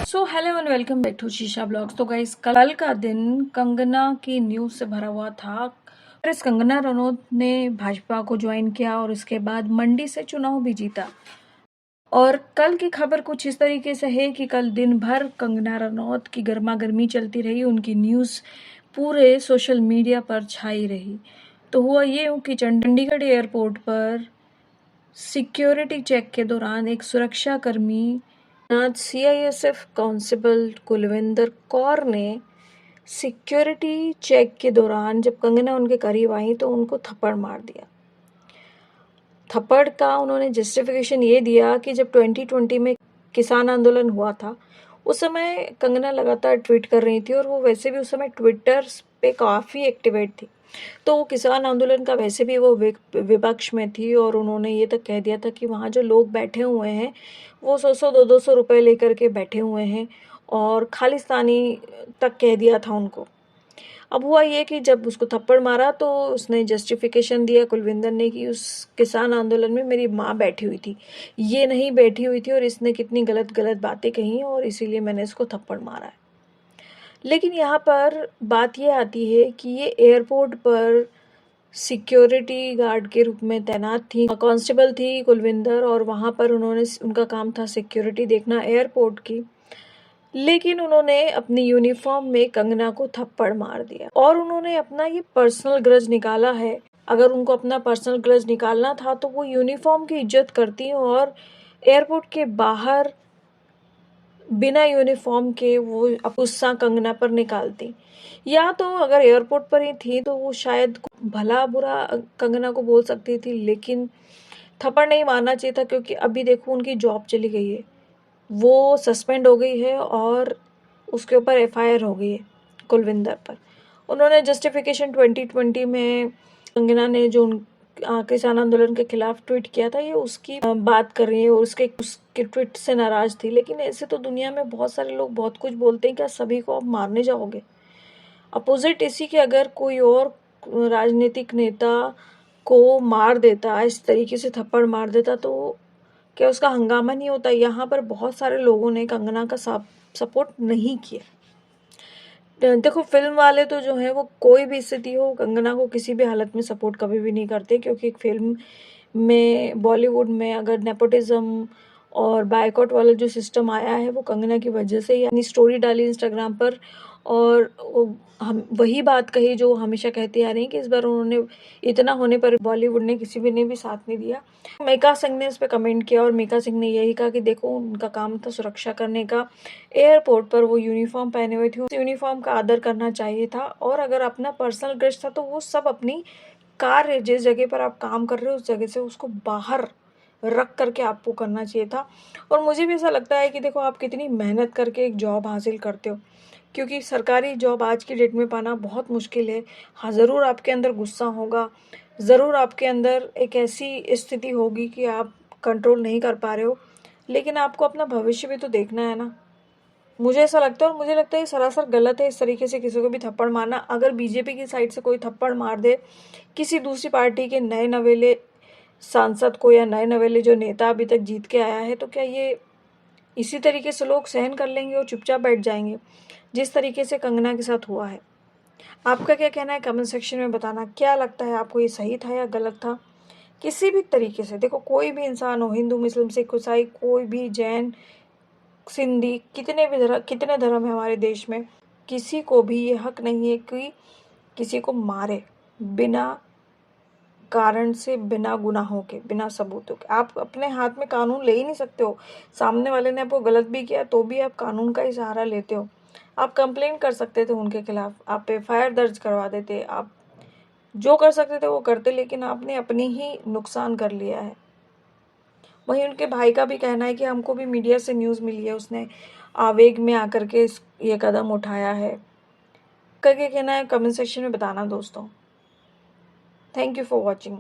So hello and welcome back to Sheesha blogs. तो guys, कल का दिन कंगना की न्यूज़ से भरा हुआ था। इस कंगना रनौत ने भाजपा को ज्वाइन किया और उसके बाद मंडी से चुनाव भी जीता। और कल की खबर कुछ इस तरीके से है कि कल दिन भर कंगना रनौत की गर्मा गर्मी चलती रही, उनकी न्यूज़ पूरे सोशल मीडिया पर छाई रही। तो हुआ ये कि चंडीगढ़ एयरपोर्ट पर सिक्योरिटी चेक के दौरान एक सुरक्षा कर्मी सीआईएसएफ कांस्टेबल कुलविंदर कौर ने सिक्योरिटी चेक के दौरान जब कंगना उनके करीब आई तो उनको थप्पड़ मार दिया। थप्पड़ का उन्होंने जस्टिफिकेशन ये दिया कि जब 2020 में किसान आंदोलन हुआ था उस समय कंगना लगातार ट्वीट कर रही थी और वो वैसे भी उस समय ट्विटर पे काफ़ी एक्टिवेट थी, तो वो किसान आंदोलन का वैसे भी वो विपक्ष में थी और उन्होंने ये तक कह दिया था कि वहाँ जो लोग बैठे हुए हैं वो 100-100 200 रुपए लेकर के बैठे हुए हैं और खालिस्तानी तक कह दिया था उनको। अब हुआ ये कि जब उसको थप्पड़ मारा तो उसने जस्टिफिकेशन दिया कुलविंदर ने कि उस किसान आंदोलन में मेरी माँ बैठी हुई थी, ये नहीं बैठी हुई थी और इसने कितनी गलत गलत बातें कही और इसीलिए मैंने इसको थप्पड़ मारा है। लेकिन यहाँ पर बात ये आती है कि ये एयरपोर्ट पर सिक्योरिटी गार्ड के रूप में तैनात थी, कांस्टेबल थी कुलविंदर, और वहाँ पर उनका काम था सिक्योरिटी देखना एयरपोर्ट की। लेकिन उन्होंने अपनी यूनिफॉर्म में कंगना को थप्पड़ मार दिया और उन्होंने अपना ये पर्सनल ग्रज निकाला है। अगर उनको अपना पर्सनल ग्रज निकालना था तो वो यूनिफॉर्म की इज्जत करती और एयरपोर्ट के बाहर बिना यूनिफॉर्म के वो गुस्सा कंगना पर निकालती, या तो अगर एयरपोर्ट पर ही थी तो वो शायद भला बुरा कंगना को बोल सकती थी, लेकिन थप्पड़ नहीं मारना चाहिए था क्योंकि अभी देखो उनकी जॉब चली गई है, वो सस्पेंड हो गई है और उसके ऊपर एफआईआर हो गई है कुलविंदर पर। उन्होंने जस्टिफिकेशन 2020 में कंगना ने जो किसान आंदोलन के खिलाफ ट्वीट किया था ये उसकी बात कर रही है और उसके ट्वीट से नाराज थी। लेकिन ऐसे तो दुनिया में बहुत सारे लोग बहुत कुछ बोलते हैं, क्या सभी को आप मारने जाओगे? अपोजिट इसी के अगर कोई और राजनीतिक नेता को मार देता, इस तरीके से थप्पड़ मार देता, तो क्या उसका हंगामा नहीं होता? यहाँ पर बहुत सारे लोगों ने कंगना का सपोर्ट नहीं किया। देखो, फिल्म वाले तो जो है वो कोई भी स्थिति हो कंगना को किसी भी हालत में सपोर्ट कभी भी नहीं करते, क्योंकि एक फिल्म में बॉलीवुड में अगर नेपोटिज्म और बायकॉट वाला जो सिस्टम आया है वो कंगना की वजह से ही। अपनी स्टोरी डाली इंस्टाग्राम पर और हम वही बात कही जो हमेशा कहती आ रही कि इस बार उन्होंने इतना होने पर बॉलीवुड ने किसी भी ने भी साथ नहीं दिया। मीका सिंह ने इस पर कमेंट किया और मीका सिंह ने यही कहा कि देखो उनका काम था सुरक्षा करने का, एयरपोर्ट पर वो यूनिफॉर्म पहने हुए थे, उस यूनिफॉर्म का आदर करना चाहिए था और अगर अपना पर्सनल ग्रज था तो वो सब अपनी कार्य जिस जगह पर आप काम कर रहे हो उस जगह से उसको बाहर रख करके आपको करना चाहिए था। और मुझे भी ऐसा लगता है कि देखो आप कितनी मेहनत करके एक जॉब हासिल करते हो, क्योंकि सरकारी जॉब आज की डेट में पाना बहुत मुश्किल है। हाँ, ज़रूर आपके अंदर गुस्सा होगा, ज़रूर आपके अंदर एक ऐसी स्थिति होगी कि आप कंट्रोल नहीं कर पा रहे हो, लेकिन आपको अपना भविष्य भी तो देखना है ना। मुझे ऐसा लगता है और मुझे लगता है ये सरासर गलत है इस तरीके से किसी को भी थप्पड़ मारना। अगर बीजेपी की साइड से कोई थप्पड़ मार दे किसी दूसरी पार्टी के नए नवेले सांसद को या नए नवेले जो नेता अभी तक जीत के आया है, तो क्या ये इसी तरीके से लोग सहन कर लेंगे और चुपचाप बैठ जाएंगे जिस तरीके से कंगना के साथ हुआ है? आपका क्या कहना है कमेंट सेक्शन में बताना। क्या लगता है आपको, ये सही था या गलत था? किसी भी तरीके से देखो, कोई भी इंसान हो, हिंदू मुस्लिम सिख ईसाई, कोई भी जैन सिंधी, कितने धर्म है हमारे देश में, किसी को भी ये हक नहीं है कि किसी को मारे बिना कारण से, बिना गुनाहों के, बिना सबूतों के। आप अपने हाथ में कानून ले ही नहीं सकते हो। सामने वाले ने आपको गलत भी किया तो भी आप कानून का ही सहारा लेते हो। आप कंप्लेन कर सकते थे उनके खिलाफ, आप एफआईआर दर्ज करवा देते, आप जो कर सकते थे वो करते, लेकिन आपने अपनी ही नुकसान कर लिया है। वहीं उनके भाई का भी कहना है कि हमको भी मीडिया से न्यूज़ मिली है, उसने आवेग में आकर के ये कदम उठाया है। क्या कहना है कमेंट सेक्शन में बताना दोस्तों। Thank you for watching.